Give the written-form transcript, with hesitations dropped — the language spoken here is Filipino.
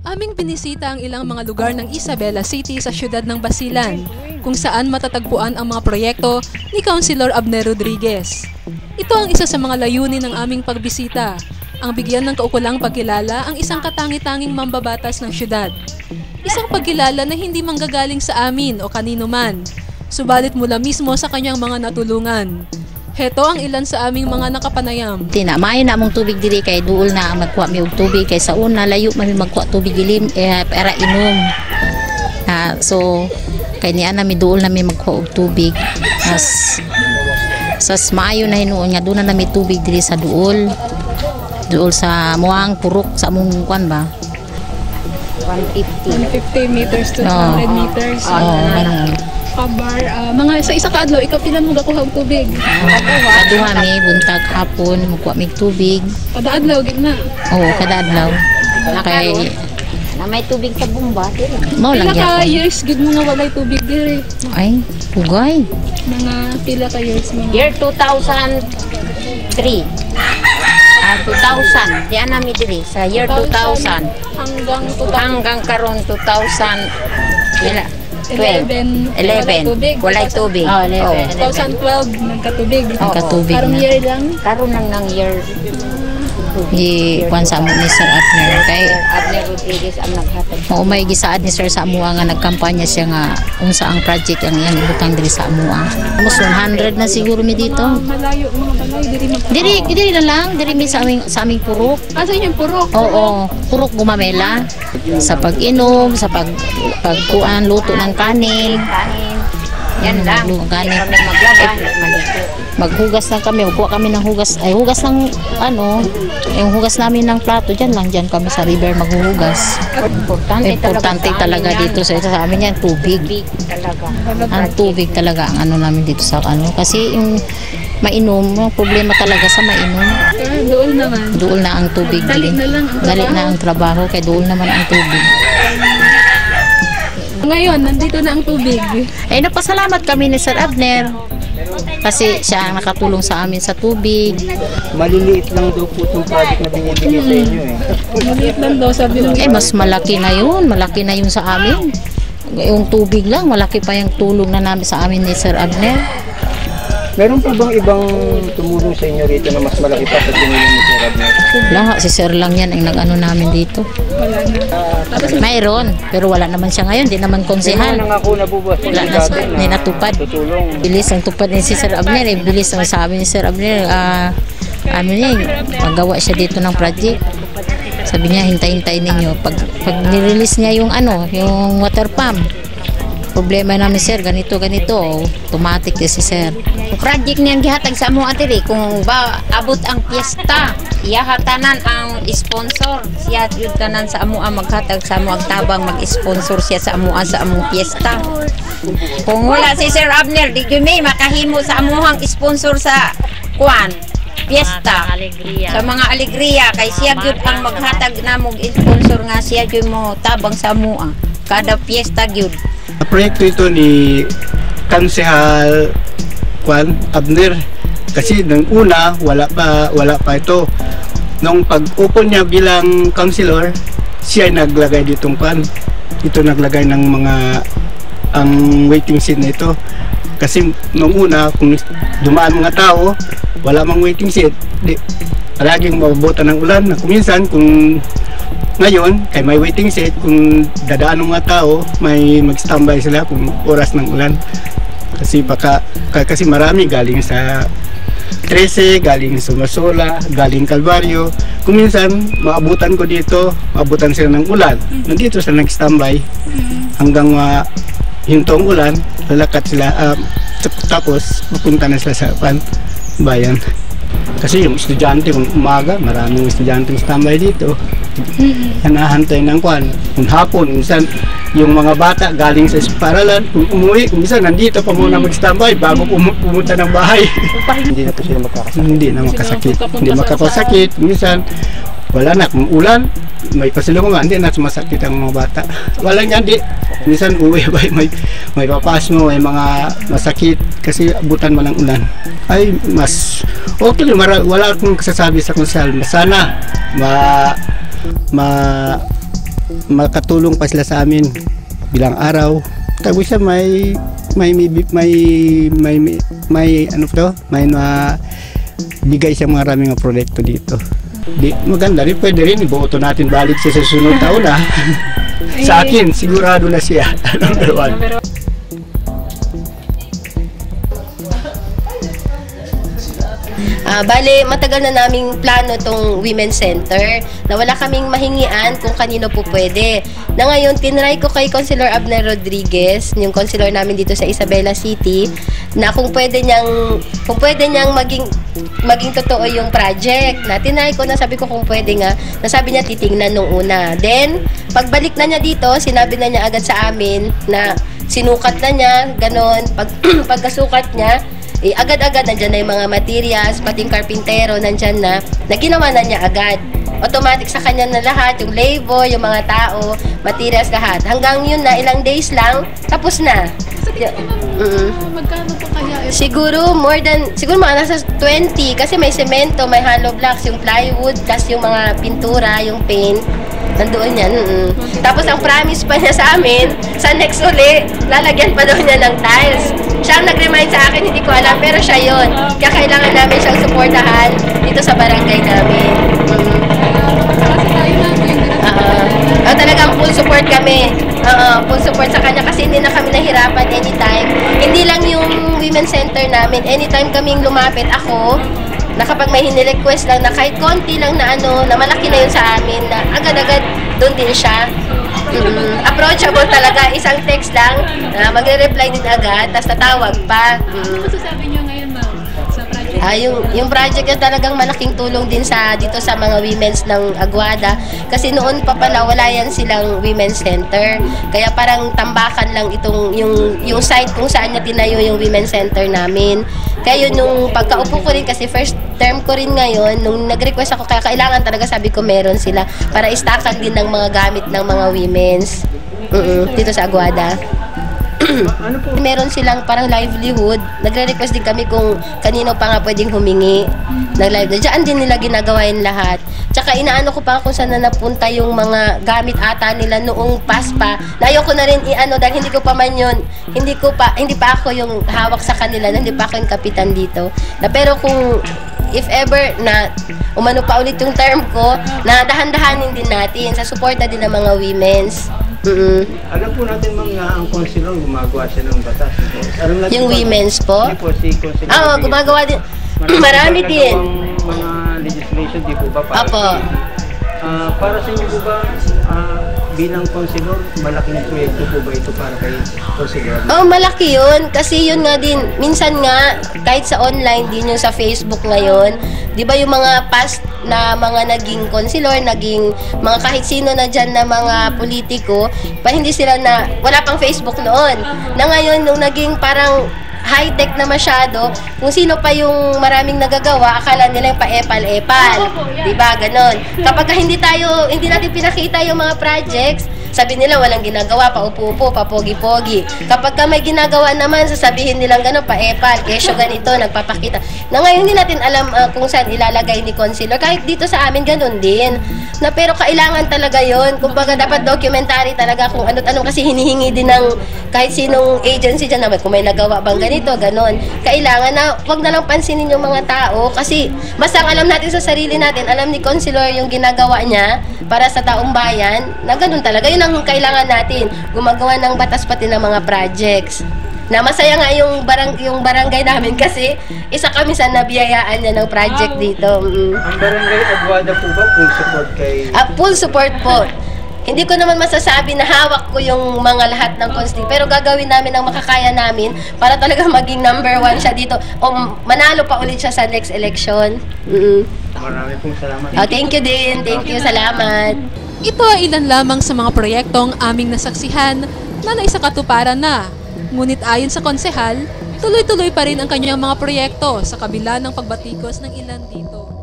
Aming binisita ang ilang mga lugar ng Isabela City sa siyudad ng Basilan, kung saan matatagpuan ang mga proyekto ni Councilor Abner Rodriguez. Ito ang isa sa mga layunin ng aming pagbisita, ang bigyan ng kaukulang pagkilala ang isang katangi-tanging mambabatas ng siyudad. Isang pagkilala na hindi manggagaling sa amin o kanino man, subalit mula mismo sa kanyang mga natulungan. Heto ang ilan sa aming mga nakapanayam. Tinamay na mong tubig diri kay duol na ang magkuha mi og tubig kay sa una layo mami magkuha tubig ilim para inom. So kay niya na mi duol na mi magkuha og tubig. Sa Mayo na hinuon nga doon na mi tubig diri sa duol. Duol sa muang purok sa among kuan ba? 150 meters to 100 meters. Kabar, mga sa isa ka adlaw, ikaw pila mo gakuha og tubig? Kaduha mi buntag hapon magkuha mig tubig. Kada adlaw gid na. Oo, kada adlaw. Kay na may tubig sa bumba diri. Mao lang Pila ka gyapon. years gid mo nga walay tubig diri? Ay, pugay. Mga pila ka years mga? Year 2003. 2000. Diyan na mi diri sa year 2000 hanggang karon 2000. Wala. 11. Walay tubig. Oh, 11. 2012 nagkatubig. Nagkatubig Karong na. year lang. Karon lang ng year Di kuan sa amo ni Sir Abner kay Abner Rodriguez ang naghatag. maumay gisaad ni Sir sa amuha nga nagkampanya siya nga unsa ang project ang iyang ibutang diri sa amuha. Almost 100 na siguro mi dito. Malayo mga balay diri mag. Diri na lang, diri mi sa aming purok. Asa yung purok? Oo, purok gumamela sa pag-inom, sa pagkuan luto ng kanin. Yan lang. Kanin. Kami maglaban, malito. Maghugas lang kami, magkuha kami ng hugas. Ay hugas ng yung hugas namin ng plato diyan kami sa river maghuhugas. Importante talaga dito sa amin yan, tubig. Talaga. Ang tubig talaga ang ano namin dito sa kasi yung mainom, yung problema talaga sa mainom. Doon naman. Doon na ang tubig. Dali na lang ang Dali na ang trabaho kay doon naman ang tubig. Ngayon, nandito na ang tubig. Eh, napasalamat kami ni Sir Abner kasi siya ang nakatulong sa amin sa tubig. Maliliit lang daw po itong project na binibigay sa inyo eh. Maliit lang daw sabi ng Eh, mas malaki na yun sa amin. Yung tubig lang, malaki pa yung tulong na namin sa amin ni Sir Abner. Meron pa bang ibang tumulong sa inyo rito na mas malaki pa sa tingin ni Sir Abner? Lahat, si Sir lang yan ang nag-ano namin dito. wala na. Mayroon, pero wala naman siya ngayon, di naman May mga konsehal. nangako na po ba Wala na siya, hindi natupad. tutulong? Bilis ang tupad ni si Sir Abner, bilis ang sabi ni Sir Abner, ano niya, magawa siya dito ng project. Sabi niya, hintay-hintay ninyo. Pag nirelease niya yung yung water pump, problema namin Sir, ganito, automatic si Sir. Project niyan gihatag sa amo atiri kung ba abot ang piyesta, iyahatanan ang sponsor. Siya yun tanan sa amo ang maghatag sa amo ang tabang mag-sponsor siya sa amo sa among piyesta. Kung wala si Sir Abner, di gyud makahimo sa amuhang sponsor sa kuan piyesta. Sa mga alegria kay siya gyud ang maghatag namog sponsor nga siya gyud mo tabang sa amo kada piyesta gyud. Proyekto ito ni Kansehal Abner kasi nung una wala pa ito. Nung pag-open niya bilang councilor, siya naglagay ditong naglagay ng mga ang waiting seat na ito. Kasi nung una kung dumaan mga tao, wala mang waiting seat, palaging mabubutan ng ulan. Kuminsan kung ngayon, kay may waiting seat, kung dadaan ng mga tao, may mag-standby sila kung oras ng ulan. Kasi marami galing sa 13, galing sa Masola, galing Calvario. Kung minsan, maabutan ko dito, maabutan sila ng ulan. Nandito sila nag-standby hanggang hintong ulan, lalakat sila, tapos pupunta na sila sa bayan. Kasi yung estudyante, kung umaga, maraming estudyante standby dito. Nahantay ng kung hapon, minsan yung mga bata galing sa paralan, kung umuwi, minsan nandito pa muna mag-standby bago pumunta ng bahay. Hindi na po sila makakasakit. Hindi makakasakit. Minsan, wala na. Kung ulan, may pasilungan, hindi na sumasakit ang mga bata. Wala nga, hindi. Minsan, uwi, may papas mo, may mga masakit kasi abutan mo ng ulan. Ay, mas okay, wala akong kasasabi sa konsel. Sana makatulong pa sila sa amin bilang araw. Tapos siya may ano to, may bigay siya maraming mga proyekto dito. Maganda rin, pwede rin iboto natin balik siya sa susunod taon na. Sa akin, sigurado na siya. Number 1. Bale, matagal na naming plano tong Women's Center na wala kaming mahingian kung kanino po pwede. Na ngayon, tinry ko kay Councilor Abner Rodriguez, yung councilor namin dito sa Isabela City, na kung pwede niyang maging totoo yung project. Na tinry ko, na sabi ko kung pwede nga, nasabi niya titingnan nung una. Then, pagbalik na niya dito, sinabi na niya agad sa amin na sinukat na niya, ganon. Pagkasukat niya, agad-agad nandyan na yung mga materials, pati yung karpintero nandyan na ginawa na niya agad. Automatic sa kanya na lahat, yung labor, yung mga tao, materials, lahat. Hanggang yun na, ilang days lang, tapos na. Magkano pa kaya ito? Siguro mga nasa 20 kasi may semento, may hollow blocks, yung plywood, plus yung mga pintura, yung paint. Nandoon yan. Tapos ang promise pa niya sa amin, sa next uli, lalagyan pa daw niya ng tiles. Siya ang nag-remind sa akin, hindi ko alam, pero siya yun. Kaya kailangan namin siyang supportahan dito sa barangay namin. Talagang full support kami. Full support sa kanya kasi hindi na kami nahirapan anytime. Hindi lang yung Women's Center namin, anytime kaming lumapit ako, na kapag may hinirequest lang na kahit konti lang na na malaki na yun sa amin, na agad-agad doon din siya. Approachable talaga, isang text lang, magre-reply din agad, tapos tatawag pa. Ano masasabi niyo ngayon, ma'am, sa project? Yung project niya talagang malaking tulong din dito sa mga women's ng Aguada. Kasi noon pa pala wala yan silang women's center. Kaya parang tambakan lang itong yung site kung saan niya tinayo yung women's center namin. Kaya yun yung pagkaupo ko rin, kasi first term ko rin ngayon, nung nag-request ako, kaya kailangan talaga, sabi ko meron sila para istakan din ng mga gamit ng mga women's dito sa Aguada. Meron silang parang livelihood. Nagre-request din kami kung kanino pa nga pwedeng humingi ng livelihood. Diyan din nila ginagawa yung lahat. Tsaka inaano ko pa kung saan na napunta yung mga gamit ata nila noong PASPA. Ayoko na rin dahil hindi ko pa man yun. Hindi pa ako yung hawak sa kanila. Hindi pa ako yung kapitan dito. Pero kung if ever na umano pa ulit yung term ko, na dahan-dahanin din natin sa suporta din ng mga women's. Alam po natin, ma'am, na ang councilor gumagawa siya ng batas. Yung women's po? Hindi po, si councilor. Gumagawa din. Marami din. Mga legislation, di po ba? Opo. Para sa inyo po ba, bilang councilor, malaking proyekto po ba ito para kay councilor? Malaki yun. Kasi yun nga din, minsan nga, kahit sa online din yung sa Facebook ngayon, di ba yung mga past na mga naging councilor, naging mga kahit sino na dyan na mga politiko, hindi sila wala pang Facebook noon. Na ngayon, nung naging parang high-tech na masyado, kung sino pa yung maraming nagagawa, akala nila yung pa-epal-epal. Diba? Ganon. Kapag hindi natin pinakita yung mga projects, sabi nila walang ginagawa, paupo-upo, papogi-pogi. Kapag may ginagawa naman, sasabihin nilang gano'n, pa-epal, kesyo ganito, nagpapakita. Na ngayon hindi natin alam kung saan ilalagay ni Councilor. Kahit dito sa amin, gano'n din. Pero kailangan talaga yon. Kumbaga, dapat documentary talaga kung ano't ano, kasi hinihingi din ng kahit sinong agency dyan, kung may nagawa bang ganito, gano'n. Kailangan na, wag na lang pansinin yung mga tao, kasi basta ang alam natin sa sarili natin, alam ni Councilor yung ginagawa niya para sa taong bayan, na gano'n talaga. Yun ang kailangan natin, gumagawa ng batas pati ng mga projects. Na masaya nga yung barangay namin kasi isa kami sa nabiyayaan niya ng project dito. Ang barangay Aguada po ba full support kay? Full support po. Hindi ko naman masasabi na hawak ko yung mga lahat ng constituent, pero gagawin namin ang makakaya namin para talaga maging number 1 siya dito o manalo pa ulit siya sa next election. Marami pong salamat. Thank you din. Thank you. Salamat. Ito ay ilan lamang sa mga proyektong aming nasaksihan na naisakatuparan na. Ngunit ayon sa konsehal, tuloy-tuloy pa rin ang kanyang mga proyekto sa kabila ng pagbatikos ng ilan dito.